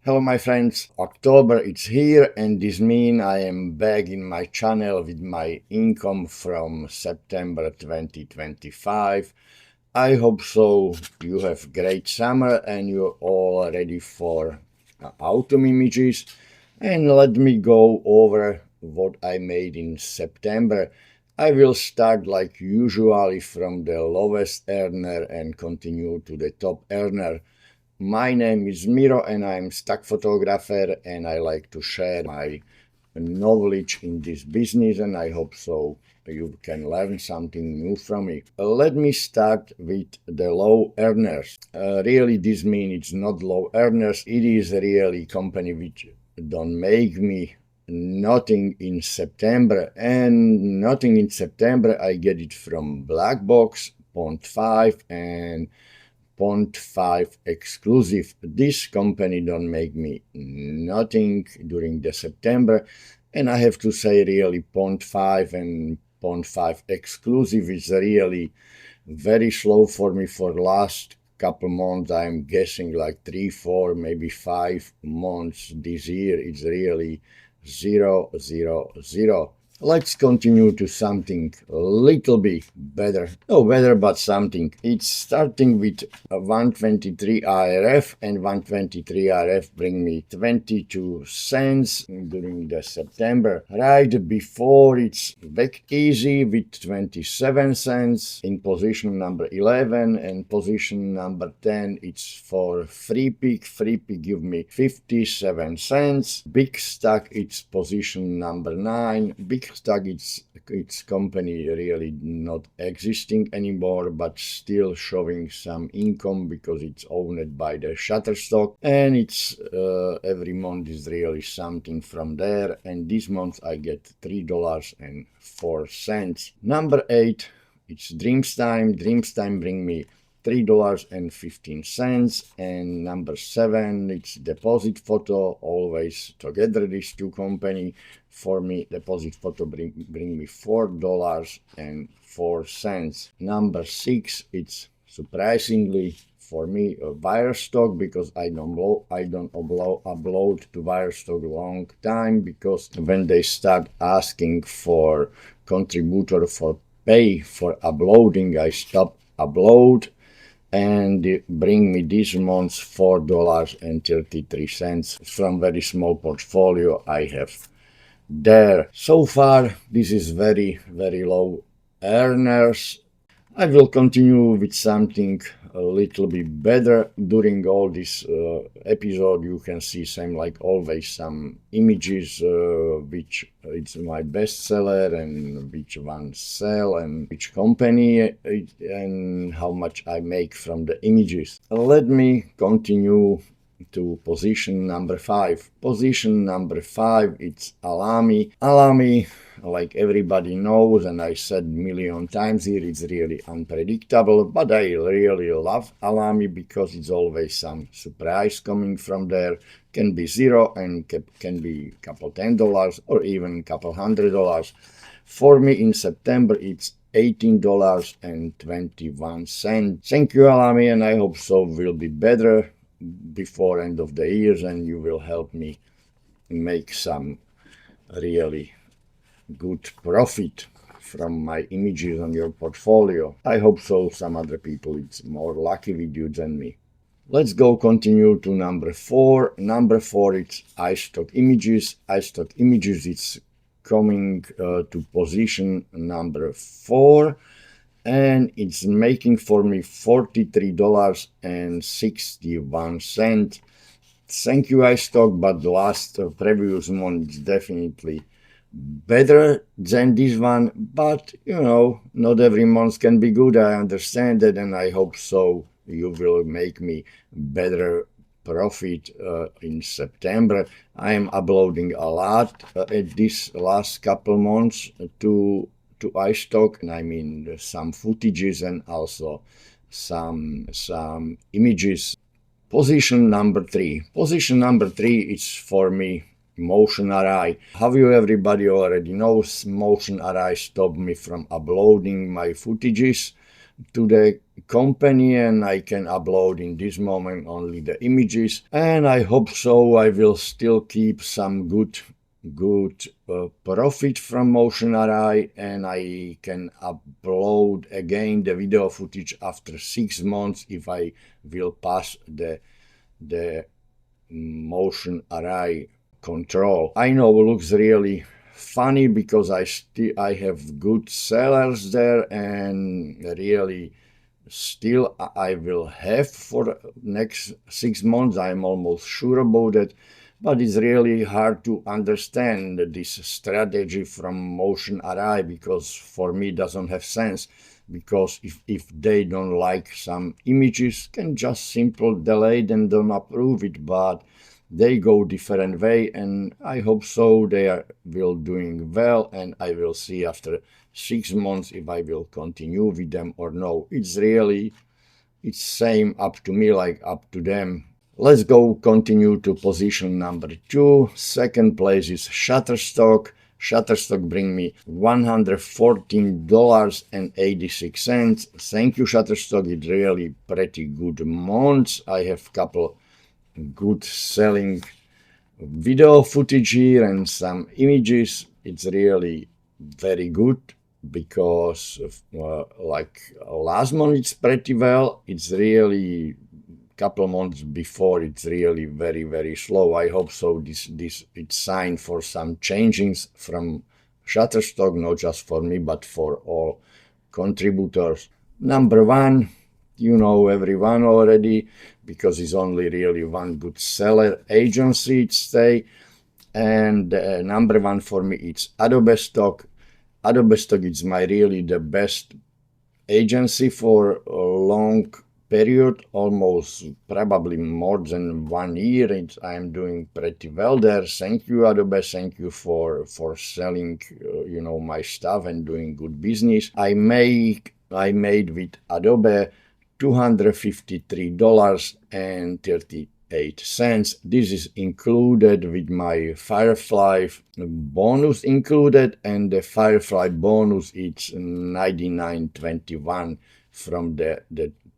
Hello my friends, October it's here and this means I am back in my channel with my income from September 2025. I hope so you have great summer and you're all ready for autumn images. And let me go over what I made in September. I will start like usually from the lowest earner and continue to the top earner. My name is Miro and I'm stock photographer and I like to share my knowledge in this business and I hope so you can learn something new from me. Let me start with the low earners. Really this means it's not low earners, it is really company which don't make me nothing in September, and nothing in September I get it from Black Box, Pond 5 and Pond 5 exclusive. This company don't make me nothing during the September, and I have to say really Pond 5 and Pond 5 exclusive is really very slow for me for last couple months. I'm guessing like 3, 4, maybe 5 months this year. It's really 0, 0, 0. Let's continue to something a little bit better. No better, but something. It's starting with 123 IRF, and 123 IRF bring me 22 cents during the September. Right before it's back easy with 27 cents in position number 11, and position number 10 it's for free pick. Free pick give me 57 cents. Big stock it's position number 9. Big stock its company really not existing anymore, but still showing some income because it's owned by the Shutterstock, and it's every month is really something from there, and this month I get $3.04. Number 8 it's Dreamstime. Dreamstime bring me $3.15, and number 7 it's Deposit Photo. Always together these two company. For me Deposit Photo bring me $4.04. Number 6 it's surprisingly for me a Stock, because I don't upload to Stock a long time, because when they start asking for contributor for pay for uploading, I stop upload, and bring me this month $4.33 from very small portfolio I have there. So far this is very low earners. I will continue with something a little bit better. During all this episode you can see same like always some images which it's my bestseller and which one sell and which company and how much I make from the images. Let me continue to position number 5. Position number 5 it's Alami. Alami, like everybody knows, and I said million times here, it's really unpredictable, but I really love Alami because it's always some surprise coming from there. Can be zero and can be couple $10 or even couple $100. For me in September it's $18.21. Thank you Alami, and I hope so will be better before end of the years, and you will help me make some really good profit from my images on your portfolio. I hope so some other people it's more lucky with you than me. Let's go continue to number 4. Number 4 it's iStock Images. iStock Images it's coming to position number 4, and it's making for me $43.61. Thank you iStock, but the last previous month is definitely better than this one, but you know, not every month can be good. I understand that, and I hope so you will make me better profit in September. I am uploading a lot at this last couple months to iStock, and I mean some footages and also some images. Position number 3. Position number 3 is for me Motion Array. How you everybody already knows, Motion Array stopped me from uploading my footages to the company, and I can upload in this moment only the images. And I hope so I will still keep some good profit from Motion Array, and I can upload again the video footage after 6 months if I will pass the Motion Array control. I know it looks really funny because I have good sellers there, and really still I will have for next 6 months. I'm almost sure about it, but it's really hard to understand this strategy from Motion Array, because for me it doesn't have sense. Because if they don't like some images, can just simple delete and don't approve it, but they go different way, and I hope so they will doing well, and I will see after 6 months if I will continue with them or no. It's same up to me like up to them. Let's go continue to position number 2. Second place is Shutterstock. Shutterstock bring me $114.86. Thank you, Shutterstock. It's really pretty good months. I have couple good selling video footage here and some images. It's really very good, because like last month it's pretty well. It's really couple months before it's really very slow. I hope so this it's sign for some changings from Shutterstock, not just for me but for all contributors. Number 1, you know everyone already, because it's only really one good seller agency it stay. And number 1 for me it's Adobe Stock. Adobe Stock is my really the best agency for a long period, almost probably more than 1 year. I'm doing pretty well there. Thank you, Adobe. Thank you for selling my stuff and doing good business. I made with Adobe $253.38. This is included with my Firefly bonus included, and the Firefly bonus is $99.21 from the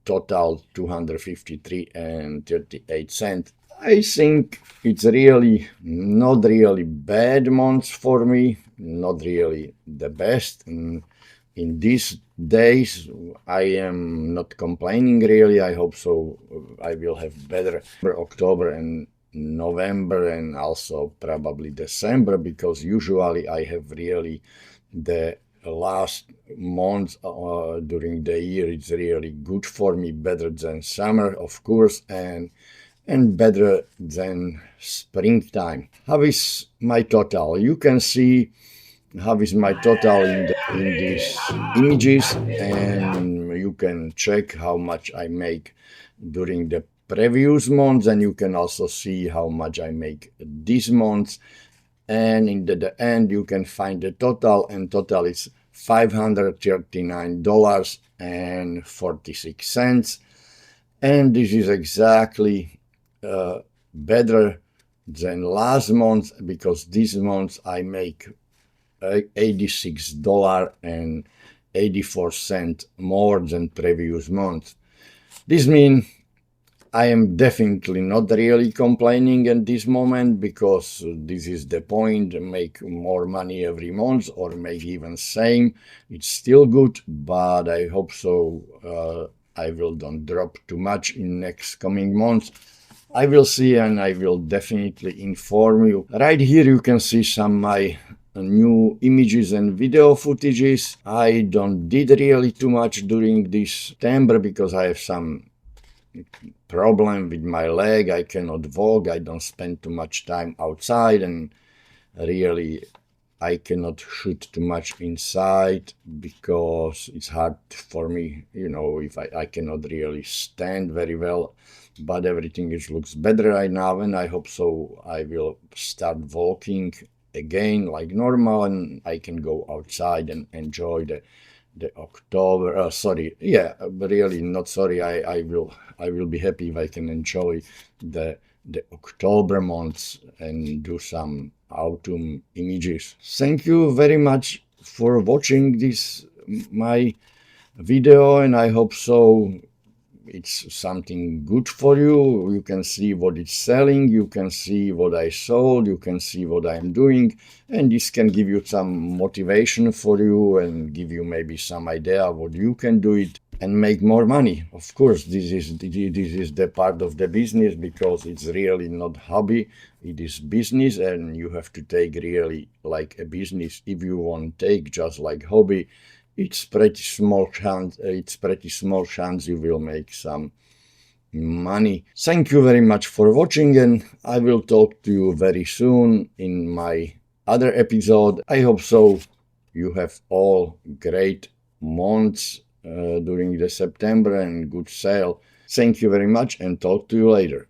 total $253.38. I think it's really not really bad months for me, not really the best. In these days, I am not complaining really. I hope so I will have better October and November, and also probably December, because usually I have really the last month during the year. It's really good for me, better than summer, of course, and better than springtime. How is my total? You can see how is my total in these images, and you can check how much I make during the previous months, and you can also see how much I make this month. And in the end you can find the total, and total is $539.46. And this is exactly better than last month, because this month I make $86.84 more than previous month. This means I am definitely not really complaining at this moment, because this is the point. Make more money every month, or make even same. It's still good, but I hope so I will don't drop too much in next coming months. I will see, and I will definitely inform you. Right here you can see some my new images and video footages. I don't did really too much during this September, because I have some problem with my leg. I cannot walk. I don't spend too much time outside, and really I cannot shoot too much inside, because it's hard for me, if I cannot really stand very well. But everything looks better right now, and I hope so I will start walking again like normal, and I can go outside and enjoy the October. But really not sorry. I will be happy if I can enjoy the October months and do some autumn images. Thank you very much for watching this my video, and I hope so it's something good for you. You can see what it's selling, you can see what I sold, you can see what I'm doing, and this can give you some motivation for you and give you maybe some idea what you can do it and make more money. Of course, this is the part of the business, because it's really not hobby, it is business, and you have to take really like a business. If you want to take just like hobby, it's pretty small chance. It's pretty small chance you will make some money. Thank you very much for watching, and I will talk to you very soon in my other episode. I hope so. You have all great months during the September and good sale. Thank you very much, and talk to you later.